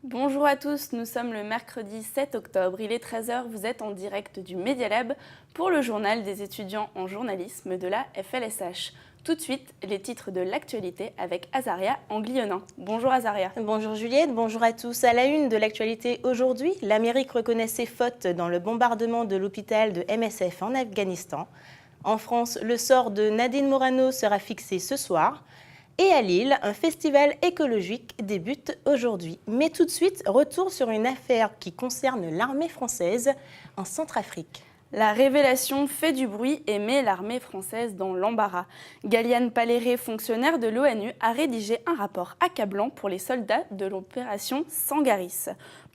Bonjour à tous, nous sommes le mercredi 7 octobre, il est 13 heures, vous êtes en direct du Media Lab pour le journal des étudiants en journalisme de la FLSH. Tout de suite, les titres de l'actualité avec Azaria Anglionin. Bonjour Azaria. Bonjour Juliette, bonjour à tous. À la une de l'actualité aujourd'hui, l'Amérique reconnaît ses fautes dans le bombardement de l'hôpital de MSF en Afghanistan. En France, le sort de Nadine Morano sera fixé ce soir. Et à Lille, un festival écologique débute aujourd'hui. Mais tout de suite, retour sur une affaire qui concerne l'armée française en Centrafrique. La révélation fait du bruit et met l'armée française dans l'embarras. Galiane Paléré, fonctionnaire de l'ONU, a rédigé un rapport accablant pour les soldats de l'opération Sangaris.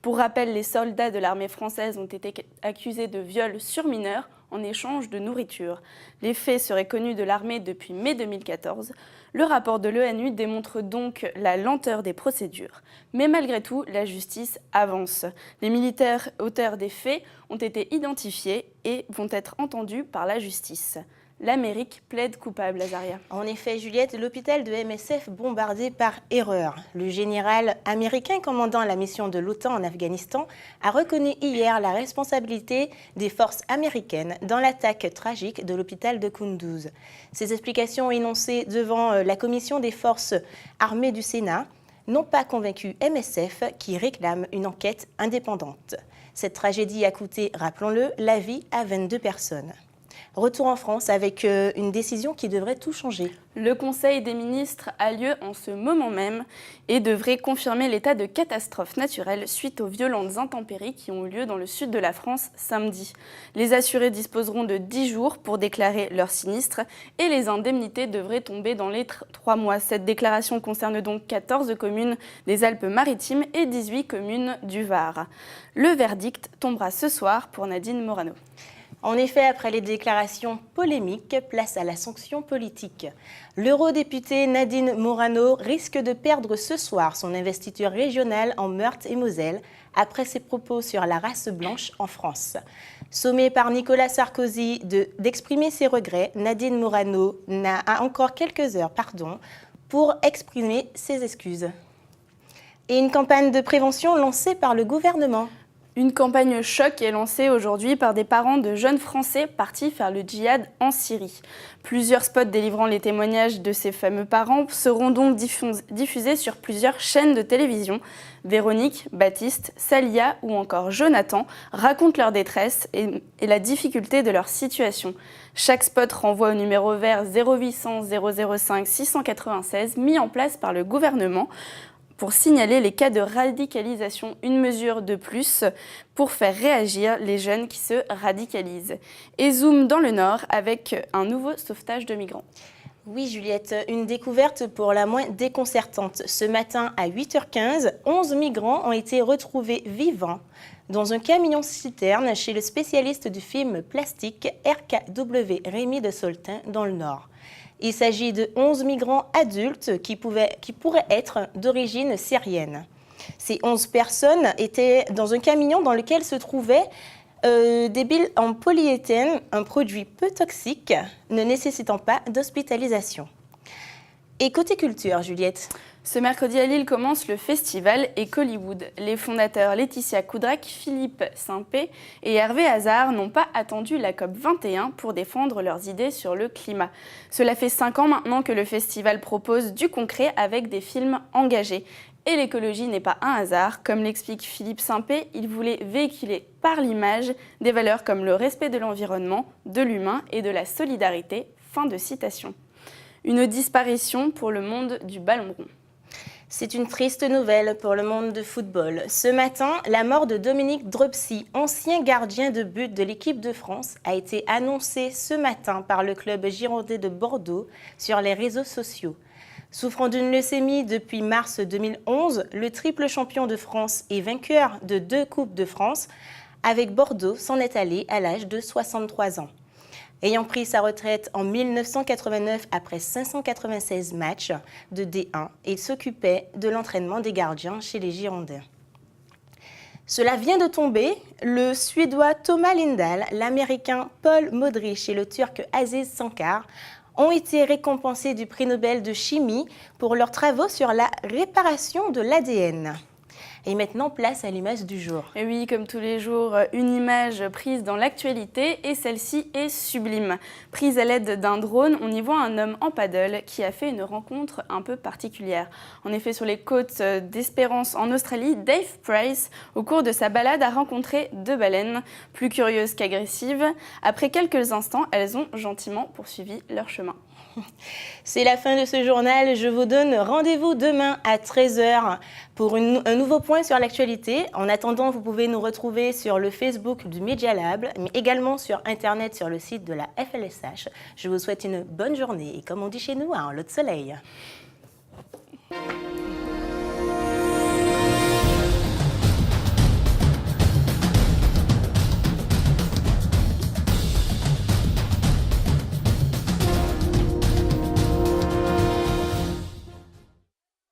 Pour rappel, les soldats de l'armée française ont été accusés de viol sur mineurs en échange de nourriture. Les faits seraient connus de l'armée depuis mai 2014. Le rapport de l'ONU démontre donc la lenteur des procédures. Mais malgré tout, la justice avance. Les militaires auteurs des faits ont été identifiés et vont être entendus par la justice. L'Amérique plaide coupable, Azaria. En effet, Juliette, l'hôpital de MSF bombardé par erreur. Le général américain commandant la mission de l'OTAN en Afghanistan a reconnu hier la responsabilité des forces américaines dans l'attaque tragique de l'hôpital de Kunduz. Ces explications énoncées devant la commission des forces armées du Sénat n'ont pas convaincu MSF qui réclame une enquête indépendante. Cette tragédie a coûté, rappelons-le, la vie à 22 personnes. Retour en France avec une décision qui devrait tout changer. Le Conseil des ministres a lieu en ce moment même et devrait confirmer l'état de catastrophe naturelle suite aux violentes intempéries qui ont eu lieu dans le sud de la France samedi. Les assurés disposeront de 10 jours pour déclarer leur sinistre et les indemnités devraient tomber dans les 3 mois. Cette déclaration concerne donc 14 communes des Alpes-Maritimes et 18 communes du Var. Le verdict tombera ce soir pour Nadine Morano. En effet, après les déclarations polémiques, place à la sanction politique. L'eurodéputée Nadine Morano risque de perdre ce soir son investiture régionale en Meurthe-et-Moselle après ses propos sur la race blanche en France. Sommée par Nicolas Sarkozy d'exprimer ses regrets, Nadine Morano a encore quelques heures pour exprimer ses excuses. Et une campagne de prévention lancée par le gouvernement. Une campagne choc est lancée aujourd'hui par des parents de jeunes Français partis faire le djihad en Syrie. Plusieurs spots délivrant les témoignages de ces fameux parents seront donc diffusés sur plusieurs chaînes de télévision. Véronique, Baptiste, Salia ou encore Jonathan racontent leur détresse et la difficulté de leur situation. Chaque spot renvoie au numéro vert 0800 005 696 mis en place par le gouvernement pour signaler les cas de radicalisation, une mesure de plus pour faire réagir les jeunes qui se radicalisent. Et zoom dans le Nord avec un nouveau sauvetage de migrants. Oui Juliette, une découverte pour la moins déconcertante. Ce matin à 8h15, 11 migrants ont été retrouvés vivants dans un camion-citerne chez le spécialiste du film plastique RKW Rémi de Soltin dans le Nord. Il s'agit de 11 migrants adultes qui pourraient être d'origine syrienne. Ces 11 personnes étaient dans un camion dans lequel se trouvaient des billes en polyéthène, un produit peu toxique, ne nécessitant pas d'hospitalisation. Et côté culture, Juliette. Ce mercredi à Lille commence le festival Ecoliwood. Les fondateurs Laetitia Coudrac, Philippe Saint-Pé et Hervé Hazard n'ont pas attendu la COP21 pour défendre leurs idées sur le climat. Cela fait 5 ans maintenant que le festival propose du concret avec des films engagés. Et l'écologie n'est pas un hasard. Comme l'explique Philippe Saint-Pé, il voulait véhiculer par l'image des valeurs comme le respect de l'environnement, de l'humain et de la solidarité. Fin de citation. Une disparition pour le monde du ballon rond. C'est une triste nouvelle pour le monde de football. Ce matin, la mort de Dominique Dropsy, ancien gardien de but de l'équipe de France, a été annoncée ce matin par le club girondin de Bordeaux sur les réseaux sociaux. Souffrant d'une leucémie depuis mars 2011, le triple champion de France et vainqueur de 2 Coupes de France avec Bordeaux s'en est allé à l'âge de 63 ans. Ayant pris sa retraite en 1989 après 596 matchs de D1, il s'occupait de l'entraînement des gardiens chez les Girondins. Cela vient de tomber, le Suédois Thomas Lindahl, l'Américain Paul Modrich et le Turc Aziz Sankar ont été récompensés du prix Nobel de chimie pour leurs travaux sur la réparation de l'ADN. Et maintenant, place à l'image du jour. Et oui, comme tous les jours, une image prise dans l'actualité et celle-ci est sublime. Prise à l'aide d'un drone, on y voit un homme en paddle qui a fait une rencontre un peu particulière. En effet, sur les côtes d'Espérance en Australie, Dave Price, au cours de sa balade, a rencontré 2 baleines, plus curieuses qu'agressives. Après quelques instants, elles ont gentiment poursuivi leur chemin. C'est la fin de ce journal. Je vous donne rendez-vous demain à 13h pour un nouveau point sur l'actualité. En attendant, vous pouvez nous retrouver sur le Facebook du Media Lab, mais également sur Internet sur le site de la FLSH. Je vous souhaite une bonne journée et comme on dit chez nous, un lot de soleil.